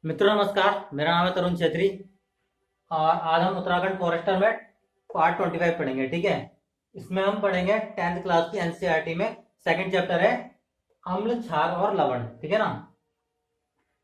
मित्रों नमस्कार। मेरा नाम है तरुण छेत्री और आज हम उत्तराखंड फॉरेस्टर में पार्ट 25 पढ़ेंगे। ठीक है, इसमें हम पढ़ेंगे 10th क्लास की एनसीईआरटी में सेकंड चैप्टर है अम्ल, क्षार और लवण। ठीक है ना,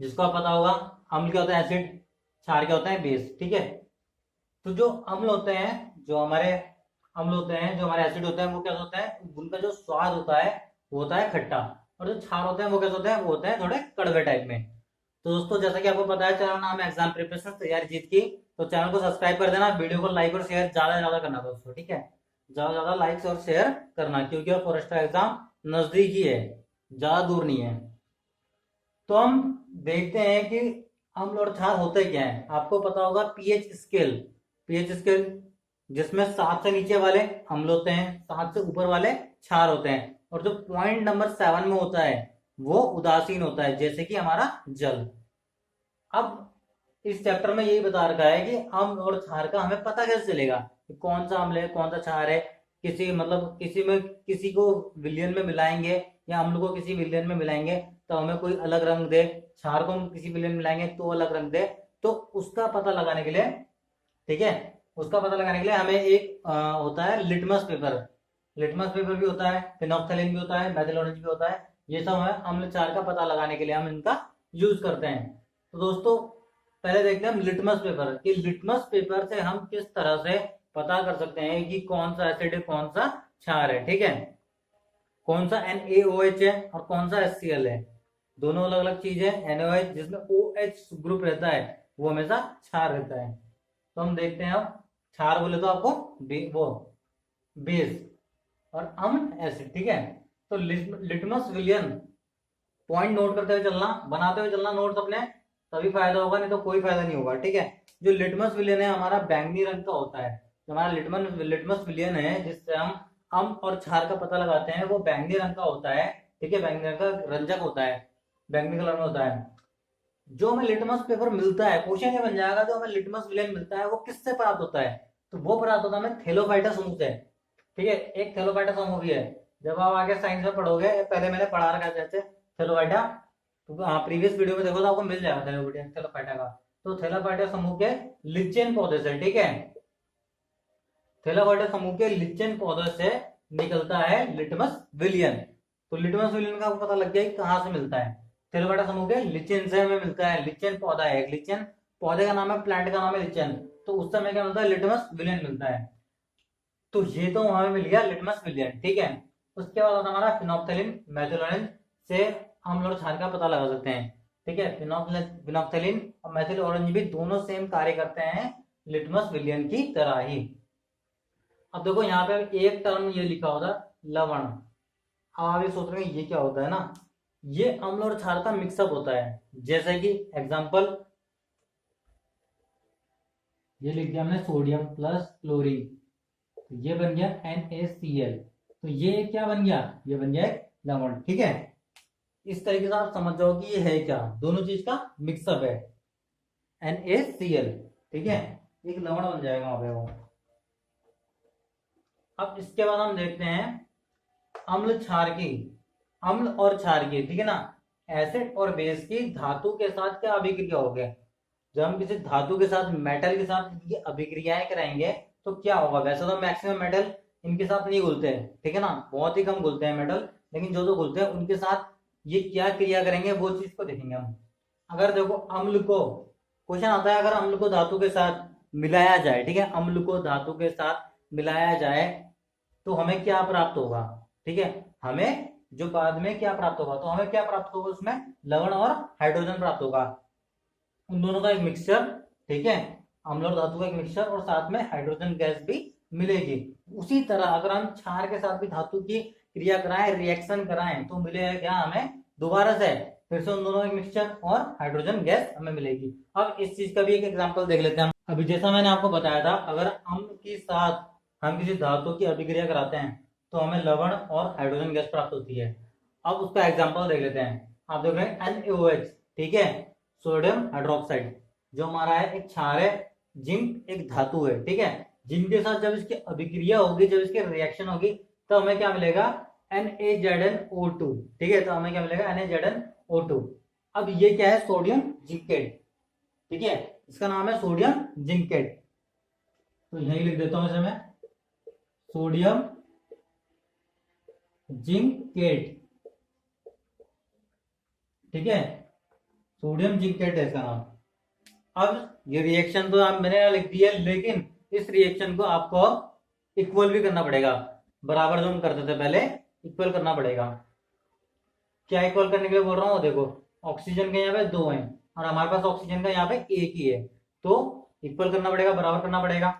जिसको आप पता होगा अम्ल क्या होता है एसिड, क्षार क्या होता है बेस। ठीक है, तो जो अम्ल होते हैं, जो हमारे अम्ल होते हैं, जो हमारे एसिड होते हैं, वो क्या होता है, उनका जो स्वाद होता है वो होता है खट्टा, और जो क्षार होते हैं वो कैसे होते हैं, वो होते हैं थोड़े कड़वे टाइप में। तो दोस्तों जैसा कि आपको पता है चैनल नाम है एग्जाम प्रिपरेशन तैयारी जीत की, तो चैनल को सब्सक्राइब कर देना, वीडियो को लाइक और शेयर ज्यादा से ज्यादा करना दोस्तों। ठीक है, ज्यादा ज्यादा लाइक्स और शेयर करना, क्योंकि फॉरेस्टर एग्जाम नजदीक ही है, ज्यादा दूर नहीं है। तो हम देखते हैं कि अम्ल और क्षार होते क्या है। आपको पता होगा पीएच स्केल, पीएच स्केल जिसमें 7 से नीचे वाले अम्ल होते हैं, 7 से ऊपर वाले क्षार होते हैं, और जो पॉइंट नंबर 7 में होता है वो उदासीन होता है, जैसे कि हमारा जल। अब इस चैप्टर में यही बता रखा है कि अम्ल और क्षार का हमें पता कैसे चलेगा कि कौन सा अम्ल है कौन सा क्षार है। किसी मतलब किसी में किसी को विलयन में मिलाएंगे या अम्ल को किसी विलयन में मिलाएंगे तो हमें कोई अलग रंग दे, क्षार को हम किसी विलयन में मिलाएंगे तो अलग रंग दे। तो उसका पता लगाने के लिए, ठीक है, उसका पता लगाने के लिए हमें एक होता है लिटमस पेपर। लिटमस पेपर भी होता है, फिनोक्सेलिन भी होता है, मेथिल ऑरेंज भी होता है। ये सब है अम्ल क्षार का पता लगाने के लिए हम इनका यूज करते हैं। तो दोस्तों पहले देखते हैं हम लिटमस पेपर, कि लिटमस पेपर से हम किस तरह से पता कर सकते हैं कि कौन सा एसिड है कौन सा क्षार है। ठीक है, कौन सा NaOH है और कौन सा HCl है, दोनों अलग अलग चीज है। NaOH जिसमें OH ग्रुप रहता है वो हमेशा क्षार रहता है। तो हम देखते हैं, अब क्षार बोले तो आपको वो बेस, और अम्ल एसिड। ठीक है, तो लिटमस विलियन पॉइंट नोट करते हुए चलना, बनाते हुए चलना नोट्स अपने, तभी फायदा होगा, नहीं तो कोई फायदा नहीं होगा। ठीक है, जो लिटमस विलियन है हमारा बैंगनी रंग का होता है। जो हमारा लिटमस विलियन है जिससे हम अम्ल और क्षार का पता लगाते हैं वो बैंगनी रंग का होता है। ठीक है, बैंगनी रंग का रंजक होता है, बैंगनी कलर में होता है। जो हमें लिटमस पेपर मिलता है, क्वेश्चन ये बन जाएगा, जो हमें लिटमस विलेन मिलता है वो किससे प्राप्त होता है, तो वो प्राप्त होता है हमें थैलोफाइटा समूह से। ठीक है, एक थैलोफाइटा समूह भी है। जब आप आगे साइंस में पढ़ोगे, पहले मैंने पढ़ा रखा है जैसे थैलोफाइटा, तो हाँ प्रीवियस वीडियो में देखो तो आपको मिल जाएगा थैलोफाइटा का। तो थैलोफाइटा समूह के लिचेन पौधे से, ठीक है, थैलोफाइटा समूह के लिचेन पौधे से निकलता है लिटमस विलियन। तो लिटमस विलियन का आपको पता लग गया कि कहाँ से मिलता है, थैलोफाइटा समूह के लिचेन से हमें मिलता है। लिचेन पौधा है, एक लिचेन पौधे का नाम है, प्लांट का नाम है लिचेन, तो उस समय क्या मिलता है, लिटमस विलियन मिलता है। तो ये तो हमें मिल गया लिटमस विलियन। ठीक है, उसके बाद आता है हमारा फिनोक्सेलिन मेथिल से हम लोग क्षार का पता लगा सकते हैं। ठीक है, फिनोक्सेलिन और मेथिल ऑरेंज भी दोनों सेम कार्य करते हैं लिटमस विलियन की तरह ही। अब देखो यहाँ पे एक टर्म ये लिखा होता है लवण। अब आप ये सोच रहे हैं ये क्या होता है ना, ये अम्ल और क्षार का मिक्सअप होता है। जैसे कि एग्जांपल ये लिख दिया हमने सोडियम प्लस क्लोरीन, तो ये बन गया NaCl। तो ये क्या बन गया, ये बन गया एक लवण। ठीक है, इस तरीके से आप समझ जाओ कि ये है क्या, दोनों चीज का मिक्सअप है NaCl। ठीक है, एक लवण बन जाएगा वहां पे वो। अब इसके बाद हम देखते हैं अम्ल क्षार की, अम्ल और क्षार की। ठीक है ना, एसिड और बेस की धातु के साथ क्या अभिक्रिया हो गया। जब हम किसी धातु के साथ, मेटल के साथ ये अभिक्रियाएं कराएंगे तो क्या होगा। वैसे तो मैक्सिमम मेटल इनके साथ नहीं घुलते हैं, ठीक है ना, बहुत ही कम घुलते हैं मेटल, लेकिन जो जो घुलते हैं उनके साथ ये क्या क्रिया करेंगे वो चीज को देखेंगे हम। अगर देखो अम्ल को, क्वेश्चन आता है अगर अम्ल को धातु के साथ मिलाया जाए, ठीक है, अम्ल को धातु के साथ मिलाया जाए तो हमें क्या प्राप्त होगा। ठीक है, हमें जो बाद में क्या प्राप्त होगा, तो हमें क्या प्राप्त होगा, उसमें लवण और हाइड्रोजन प्राप्त होगा, उन दोनों का एक मिक्सचर। ठीक है, अम्ल और धातु का एक मिक्सचर, और साथ में हाइड्रोजन गैस भी मिलेगी। उसी तरह अगर हम क्षार के साथ भी धातु की क्रिया कराएं, रिएक्शन कराएं, तो मिलेगा क्या हमें, दोबारा से फिर से उन दोनों का एक मिक्सचर और हाइड्रोजन गैस हमें मिलेगी। अब इस चीज का भी एक एग्जांपल देख लेते हैं हम। अभी जैसा मैंने आपको बताया था, अगर अम्ल के साथ हम किसी धातु की अभिक्रिया कराते हैं तो हमें लवण और हाइड्रोजन गैस प्राप्त होती है। अब उसका एग्जांपल देख लेते हैं। आप देख रहे हैं NaOH, ठीक है, सोडियम हाइड्रोक्साइड, जो हमारा है एक क्षार है, जिंक एक धातु है। ठीक है, जिंक के साथ जब इसकी अभिक्रिया होगी, जब इसकी रिएक्शन होगी, तो हमें क्या मिलेगा, NaZnO2। ठीक है, तो हमें क्या मिलेगा, NaZnO2। अब ये क्या है, सोडियम जिंकेट। ठीक है, इसका नाम है सोडियम जिंकेट। तो यही लिख देता हूं इसे मैं, सोडियम जिंकेट। ठीक है, सोडियम जिंकेट है इसका नाम। अब ये रिएक्शन तो आप मैंने लिख दी है, लेकिन इस रिएक्शन को आपको इक्वल भी करना पड़ेगा, बराबर जो हम करते थे पहले, इक्वल करना पड़ेगा। क्या इक्वल करने के लिए बोल रहा हूँ, देखो ऑक्सीजन के यहाँ पे 2 हैं और हमारे पास ऑक्सीजन का यहाँ पे 1 ही है, तो इक्वल करना पड़ेगा, बराबर करना पड़ेगा।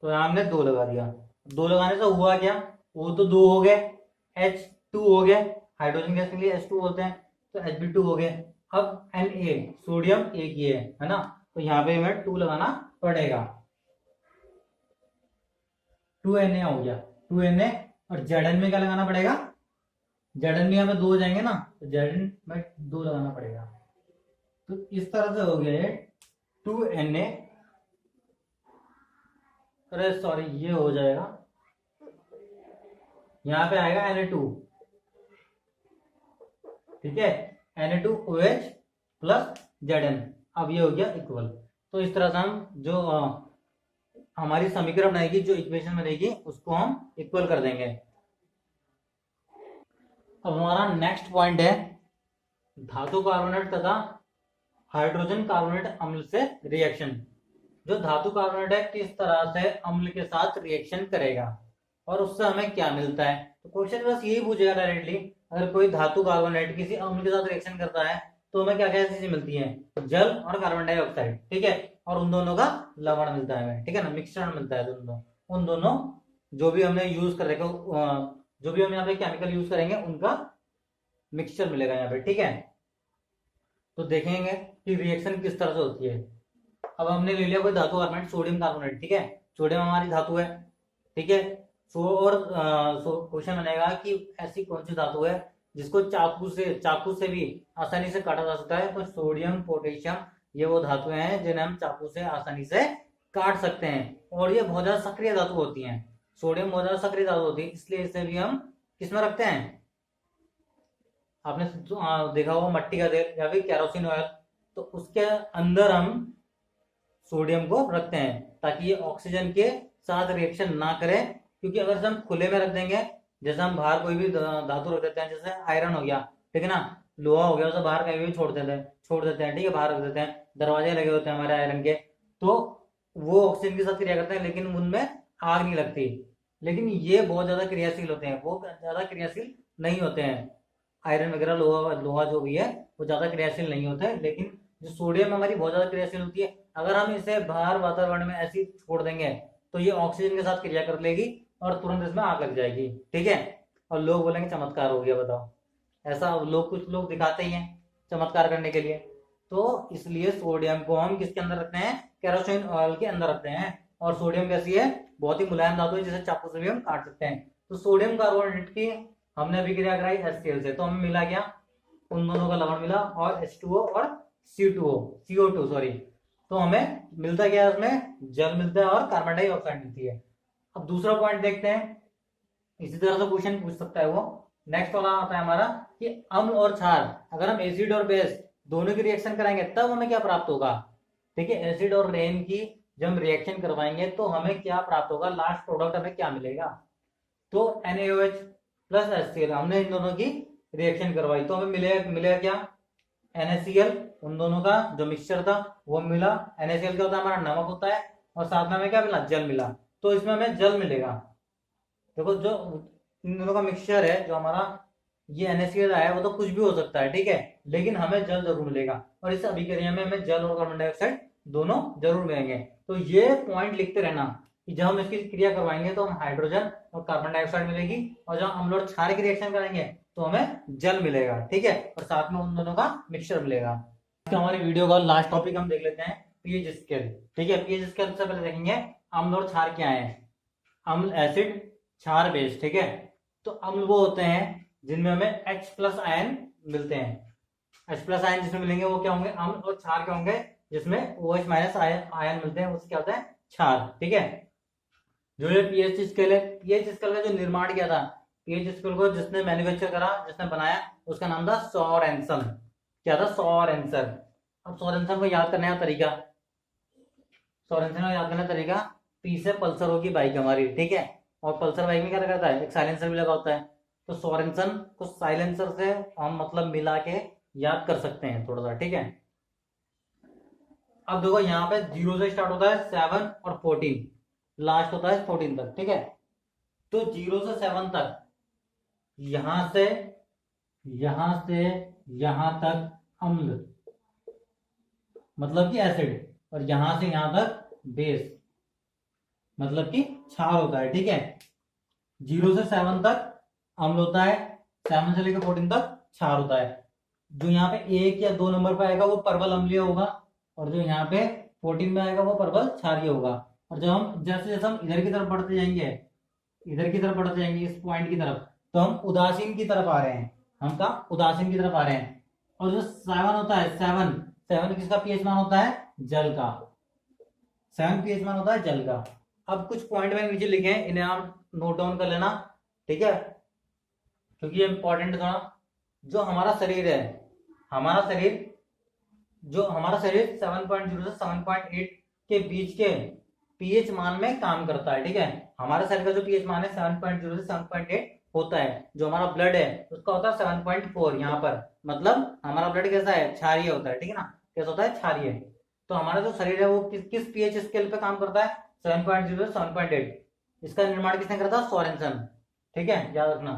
तो यहाँ हमने 2 लगा दिया। 2 लगाने से हुआ क्या, वो तो 2 हो गए, H2 हो गए, हाइड्रोजन गैस के लिए H2 बोलते हैं, तो Hb2 हो गए। अब Na सोडियम एक ही है ना, तो यहाँ पे हमें 2 लगाना पड़ेगा। 2Na हो गया, 2Na। और Zn में क्या लगाना पड़ेगा, Zn में यहाँ पे 2 हो जाएंगे ना, तो Zn में 2 लगाना पड़ेगा। तो इस तरह से हो गए 2Na, अरे सॉरी ये हो जाएगा, यहाँ पे आएगा Na2, ठीक है, Na2OH प्लस Zn। अब ये हो गया इक्वल। तो इस तरह से हम जो हमारी समीकरण बनेगी, जो इक्वेशन बनेगी, उसको हम इक्वल कर देंगे। अब हमारा नेक्स्ट पॉइंट है धातु कार्बोनेट तथा हाइड्रोजन कार्बोनेट अम्ल से रिएक्शन। जो धातु कार्बोनेट है किस तरह से अम्ल के साथ रिएक्शन करेगा और उससे हमें क्या मिलता है। तो क्वेश्चन बस यही पूछेगा डायरेक्टली, अगर कोई धातु कार्बोनेट किसी अम्ल के साथ रिएक्शन करता है तो हमें क्या क्या चीजें मिलती हैं, जल और कार्बन डाइऑक्साइड, ठीक है, और उन दोनों का लवण मिलता है हमें, ठीक है ना, मिश्रण मिलता है दोनों। उन दोनों जो भी हमने यूज करेगा, जो भी हम यहाँ पे केमिकल यूज करेंगे उनका मिक्सचर मिलेगा यहाँ पे, ठीक है। तो देखेंगे कि रिएक्शन किस तरह से होती है। अब हमने ले लिया कोई धातु कार्बोनेट, सोडियम कार्बोनेट, ठीक है, सोडियम हमारी धातु है, ठीक है। और क्वेश्चन बनेगा कि ऐसी कौन सी धातु है जिसको चाकू से भी आसानी से काटा जा सकता है। तो सोडियम, पोटेशियम, ये वो धातुएं हैं जिन्हें हम चाकू से आसानी से काट सकते हैं, और ये बहुत ज्यादा सक्रिय धातु होती हैं। सोडियम बहुत ज्यादा सक्रिय धातु होती है, इसलिए इसे भी हम किसमें रखते हैं, आपने देखा होगा मट्टी का तेल या फिर केरोसिन ऑयल, तो उसके अंदर हम सोडियम को रखते हैं ताकि ये ऑक्सीजन के साथ रिएक्शन ना करे। क्योंकि अगर हम खुले में रख देंगे, जैसे हम बाहर कोई भी धातु रख देते हैं, जैसे आयरन हो गया, ठीक है ना, लोहा हो गया, उसे बाहर कहीं भी छोड़ देते हैं, ठीक है, बाहर रख देते हैं, दरवाजे लगे होते हैं हमारे आयरन के, तो वो ऑक्सीजन के साथ क्रिया करते हैं, लेकिन उनमें आग नहीं लगती। लेकिन ये बहुत ज्यादा क्रियाशील होते हैं, वो ज्यादा क्रियाशील नहीं होते हैं, आयरन वगैरह, लोहा जो भी है वो ज्यादा क्रियाशील नहीं होता है। लेकिन जो सोडियम हमारी बहुत ज्यादा क्रियाशील होती है, अगर हम इसे बाहर वातावरण में ऐसे छोड़ देंगे तो ये ऑक्सीजन के साथ क्रिया कर लेगी और तुरंत इसमें आग लग जाएगी, ठीक है। और लोग बोलेंगे चमत्कार हो गया, बताओ, ऐसा लोग कुछ लोग दिखाते ही हैं चमत्कार करने के लिए। तो इसलिए सोडियम को हम किसके अंदर रखते हैं, केरोसिन ऑयल के अंदर रखते हैं। और सोडियम कैसी है, बहुत ही मुलायम धातु है, जिसे चाकू से भी हम काट सकते हैं। तो सोडियम कार्बोनेट की हमने अभी क्रिया कराई HCl से, तो हमें मिला क्या, उन दोनों का लवण मिला, और H2O और CO2 सॉरी। तो हमें मिलता क्या है, उसमें जल मिलता है और कार्बन डाइऑक्साइड मिलती है। अब दूसरा पॉइंट देखते हैं, इसी तरह से क्वेश्चन पूछ सकता है वो। नेक्स्ट वाला आता है हमारा कि अम्ल और क्षार, अगर हम एसिड और बेस दोनों की रिएक्शन कराएंगे तब हमें क्या प्राप्त होगा, ठीक है। एसिड और रेन की जब हम रिएक्शन करवाएंगे तो हमें क्या प्राप्त होगा, लास्ट प्रोडक्ट हमें क्या मिलेगा। तो NaOH प्लस HCl, हमने इन दोनों की रिएक्शन करवाई तो हमें मिलेगा क्या, NaCl, उन दोनों का जो मिक्सचर था वो मिला। NaCl क्या होता है, हमारा नमक होता है, और साथ में हमें क्या मिला, जल मिला। तो इसमें हमें जल मिलेगा। देखो जो इन दोनों का मिक्सचर है, जो हमारा ये NaCl आया है, वो तो कुछ भी हो सकता है, ठीक है, लेकिन हमें जल जरूर मिलेगा। और इस अभिक्रिया में हमें जल और कार्बन डाइऑक्साइड दोनों जरूर मिलेंगे। तो ये पॉइंट लिखते रहना कि जब हम इसकी क्रिया करवाएंगे तो हम हाइड्रोजन और कार्बन डाइऑक्साइड मिलेगी, और जब हम लोग क्षार की रिएक्शन करेंगे तो हमें जल मिलेगा, ठीक है, और साथ में उन दोनों का मिक्सचर मिलेगा। तो हमारी वीडियो का लास्ट टॉपिक हम देख लेते हैं, पीएच स्केल, ठीक है। पीएच स्केल से पहले देखेंगे अम्ल और क्षार क्या है, अम्ल एसिड, क्षार बेस, ठीक है। तो अम्ल वो होते हैं जिनमें हमें H+ आयन मिलते हैं, H+ आयन जिसमें मिलेंगे वो क्या होंगे, अम्ल। और क्षार क्या होंगे, जिसमें OH- आयन मिलते हैं, उससे क्या होता है, क्षार, ठीक है। जो ये पीएच स्केल है, पीएच स्केल का जो निर्माण किया था, पीएच स्केल को जिसने मैन्युफैक्चर करा, जिसने बनाया, उसका नाम था सॉरेंसन। क्या था, सॉरेंसन। अब सोरेनसन को याद करने का तरीका, सोरेनसन को याद करने का तरीका, पी से पल्सर होगी बाइक हमारी, ठीक है, और पल्सर बाइक में क्या करता है, एक साइलेंसर भी लगा होता है, तो सोरेनसन को साइलेंसर से हम मतलब मिला के याद कर सकते हैं थोड़ा सा, ठीक है। अब देखो यहाँ पे 0 से स्टार्ट होता है 7 और 14, लास्ट होता है 14 तक, ठीक है। तो 0 से 7 तक, यहां से यहां तक अम्ल मतलब कि एसिड, और यहां से यहां तक बेस मतलब कि क्षार होता है, ठीक है। 0 से 7 तक अम्ल होता है, 7 से लेकर 14 तक क्षार होता है। जो यहाँ पे 1 या 2 नंबर पे आएगा वो प्रबल अम्लीय होगा, और जो यहाँ पे 14 में आएगा वो प्रबल क्षारीय होगा। और जब हम जैसे जैसे हम इधर की तरफ बढ़ते जाएंगे, इधर की तरफ बढ़ते जाएंगे इस पॉइंट की तरफ, तो हम उदासीन की तरफ आ रहे हैं, हम का उदासीन की तरफ आ रहे हैं। और जो 7 होता है, 7 किसका पीएच मान होता है, जल का, 7 पीएच मान होता है जल का। अब कुछ पॉइंट में नीचे लिखे हैं, इन्हें आप नोट डाउन कर लेना, ठीक है, क्योंकि ये इंपॉर्टेंट थोड़ा। जो हमारा शरीर है, हमारा शरीर जो हमारा शरीर 7.0 से 7.8 के बीच के पीएच मान में काम करता है, ठीक है। हमारे शरीर का जो पीएच मान है 7.0 से 7.8 होता है। जो हमारा ब्लड है उसका होता है 7.4 यहाँ पर, मतलब हमारा ब्लड कैसा है, क्षारीय होता है, ठीक है ना, कैसा होता है, क्षारीय। तो हमारा जो शरीर है वो किस पीएच स्केल पे काम करता है, 7.0 से 7.8। इसका निर्माण किसने करा था, सोरेनसन, ठीक है, याद रखना।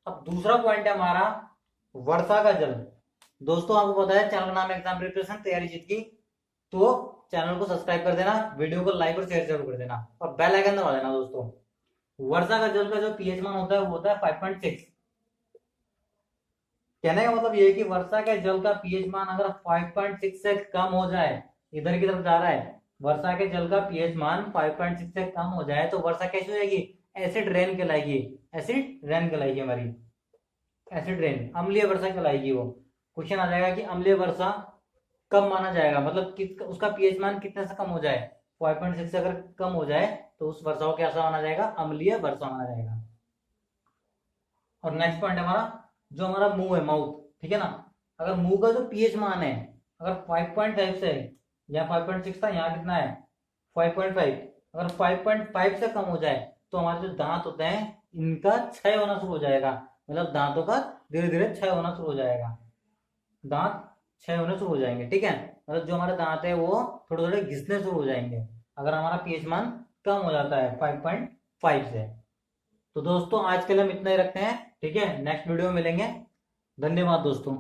अब दूसरा पॉइंट है हमारा वर्षा का जल। दोस्तों आपको पता है चैनल का नाम एग्जाम प्रिपरेशन तैयारी जीत की, तो चैनल को सब्सक्राइब कर देना, वीडियो को लाइक और शेयर जरूर कर देना, और बेल आइकन दबा देना। दोस्तों वर्षा का जल का जो पीएच मान होता है वो होता है 5.6। कहने का मतलब ये है कि वर्षा के जल का पीएच मान अगर 5.6 से कम हो जाए, इधर की तरफ जा रहा है, वर्षा के जल का पीएच मान 5.6 से कम हो जाए तो वर्षा कैसी हो जाएगी, एसिड रेन कहलाएगी, एसिड रेन कहलाएगी हमारी, एसिड रेन, अम्लीय वर्षा कहलाएगी वो। क्वेश्चन आ जाएगा कि अम्लीय वर्षा कब माना जाएगा, मतलब उसका पीएच मान कितने से कम हो जाए, 5.6 से अगर कम हो जाए तो उस वर्षा को कैसा माना जाएगा, अम्लीय वर्षा माना जाएगा। और नेक्स्ट पॉइंट हमारा, जो हमारा मुंह है, माउथ, ठीक है ना, अगर मुंह का जो पीएच मान है अगर 5.5 से, या 5.6 था, यहाँ कितना है 5.5, अगर 5.5 से कम हो जाए तो हमारे जो दांत होते हैं इनका क्षय होना शुरू हो जाएगा, मतलब दांतों का धीरे धीरे क्षय होना शुरू हो जाएगा, दांत क्षय होने शुरू हो जाएंगे, ठीक है, मतलब जो हमारे दांत है वो थोड़े थोड़े घिसने शुरू हो जाएंगे अगर हमारा पीएच मान कम हो जाता है 5.5 से। तो दोस्तों आज के लिए हम इतना ही रखते हैं, ठीक है, नेक्स्ट वीडियो में मिलेंगे। धन्यवाद दोस्तों।